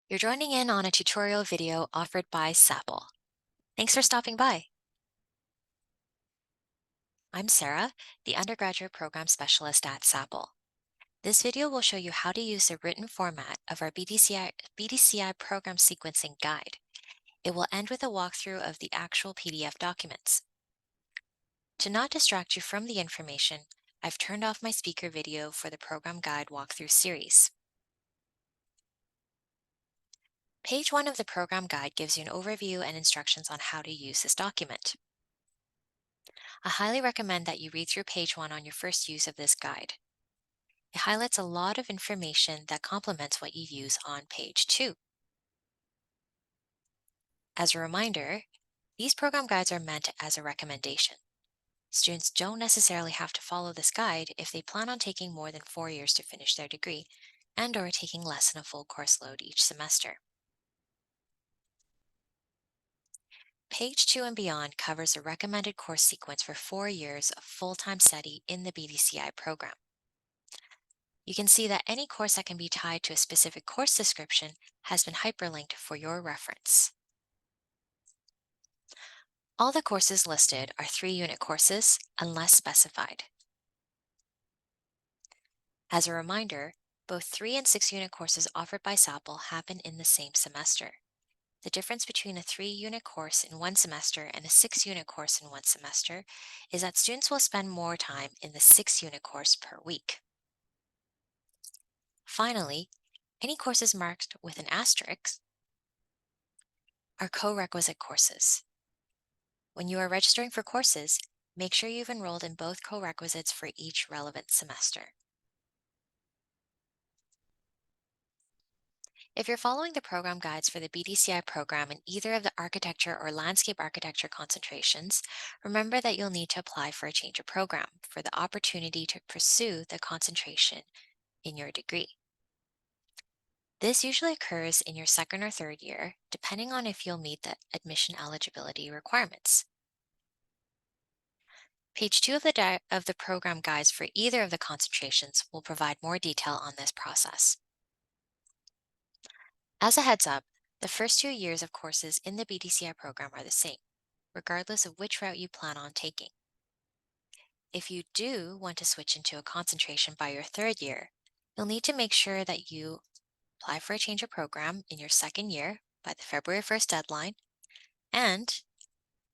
You're joining in on a tutorial video offered by Sapple. Thanks for stopping by. I'm Sarah, the undergraduate program specialist at Sapple. This video will show you how to use the written format of our BDCI program sequencing guide. It will end with a walkthrough of the actual PDF documents. To not distract you from the information, I've turned off my speaker video for the program guide walkthrough series. Page 1 of the program guide gives you an overview and instructions on how to use this document. I highly recommend that you read through page 1 on your first use of this guide. It highlights a lot of information that complements what you use on page 2. As a reminder, these program guides are meant as a recommendation. Students don't necessarily have to follow this guide if they plan on taking more than 4 years to finish their degree and/or taking less than a full course load each semester. Page 2 and beyond covers a recommended course sequence for 4 years of full-time study in the BDCI program. You can see that any course that can be tied to a specific course description has been hyperlinked for your reference. All the courses listed are 3-unit courses unless specified. As a reminder, both 3 and 6-unit courses offered by Sapple happen in the same semester. The difference between a 3-unit course in one semester and a 6-unit course in one semester is that students will spend more time in the 6-unit course per week. Finally, any courses marked with an asterisk are co-requisite courses. When you are registering for courses, make sure you've enrolled in both co-requisites for each relevant semester. If you're following the program guides for the BDCI program in either of the architecture or landscape architecture concentrations, remember that you'll need to apply for a change of program for the opportunity to pursue the concentration in your degree. This usually occurs in your second or third year, depending on if you'll meet the admission eligibility requirements. Page 2 of the program guides for either of the concentrations will provide more detail on this process. As a heads up, the first 2 years of courses in the BDCI program are the same, regardless of which route you plan on taking. If you do want to switch into a concentration by your third year, you'll need to make sure that you apply for a change of program in your second year by the February 1st deadline, and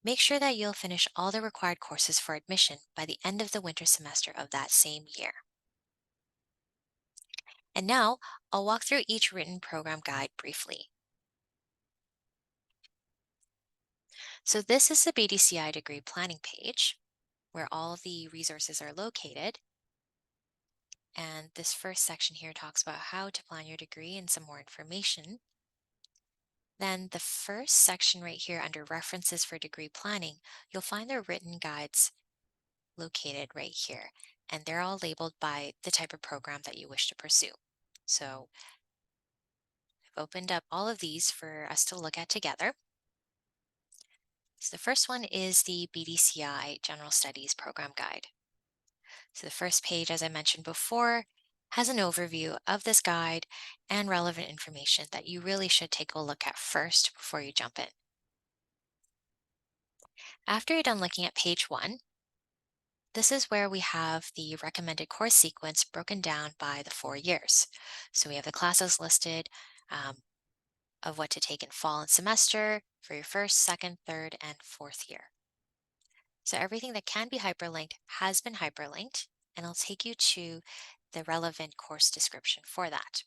make sure that you'll finish all the required courses for admission by the end of the winter semester of that same year. And now, I'll walk through each written program guide briefly. So this is the BDCI degree planning page, where all the resources are located. And this first section here talks about how to plan your degree and some more information. Then the first section right here under references for degree planning, you'll find the written guides located right here. And they're all labeled by the type of program that you wish to pursue. So I've opened up all of these for us to look at together. So the first one is the BDCI General Studies Program Guide. So the first page, as I mentioned before, has an overview of this guide and relevant information that you really should take a look at first before you jump in. After you're done looking at page 1, this is where we have the recommended course sequence broken down by the 4 years. So we have the classes listed of what to take in fall and semester for your first, second, third, and fourth year. So everything that can be hyperlinked has been hyperlinked, and I'll take you to the relevant course description for that.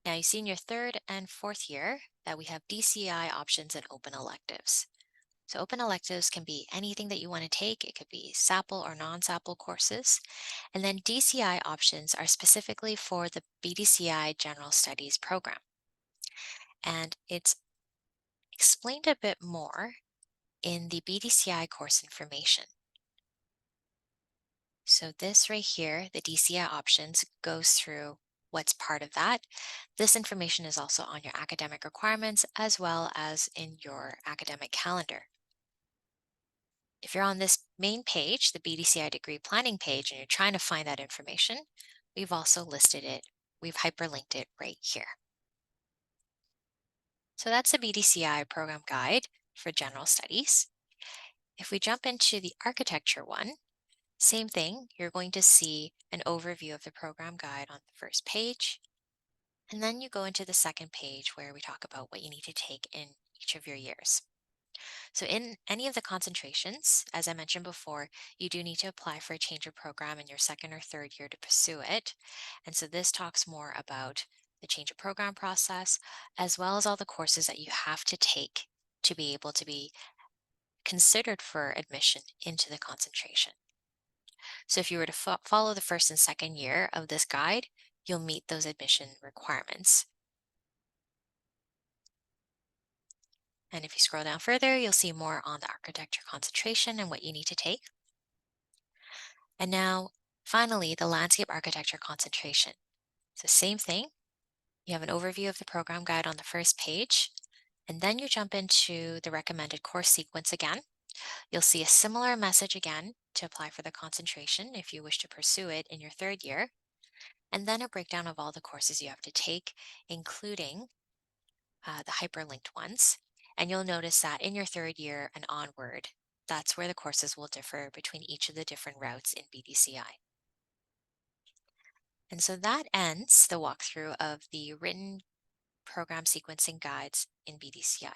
Now you see in your third and fourth year that we have DCI options and open electives. So open electives can be anything that you want to take. It could be SAPL or non-SAPL courses. And then DCI options are specifically for the BDCI General Studies program. And it's explained a bit more in the BDCI course information. So this right here, the DCI options, goes through what's part of that. This information is also on your academic requirements as well as in your academic calendar. If you're on this main page, the BDCI degree planning page, and you're trying to find that information, we've also listed it. We've hyperlinked it right here. So that's the BDCI program guide for general studies. If we jump into the architecture one, same thing, you're going to see an overview of the program guide on the first page. And then you go into the second page where we talk about what you need to take in each of your years. So in any of the concentrations, as I mentioned before, you do need to apply for a change of program in your second or third year to pursue it. And so this talks more about the change of program process, as well as all the courses that you have to take to be able to be considered for admission into the concentration. So if you were to follow the first and second year of this guide, you'll meet those admission requirements. And if you scroll down further, you'll see more on the architecture concentration and what you need to take. And now, finally, the landscape architecture concentration. So same thing, you have an overview of the program guide on the first page, and then you jump into the recommended course sequence again. You'll see a similar message again to apply for the concentration if you wish to pursue it in your third year, and then a breakdown of all the courses you have to take, including the hyperlinked ones. And you'll notice that in your third year and onward, that's where the courses will differ between each of the different routes in BDCI. And so that ends the walkthrough of the written program sequencing guides in BDCI.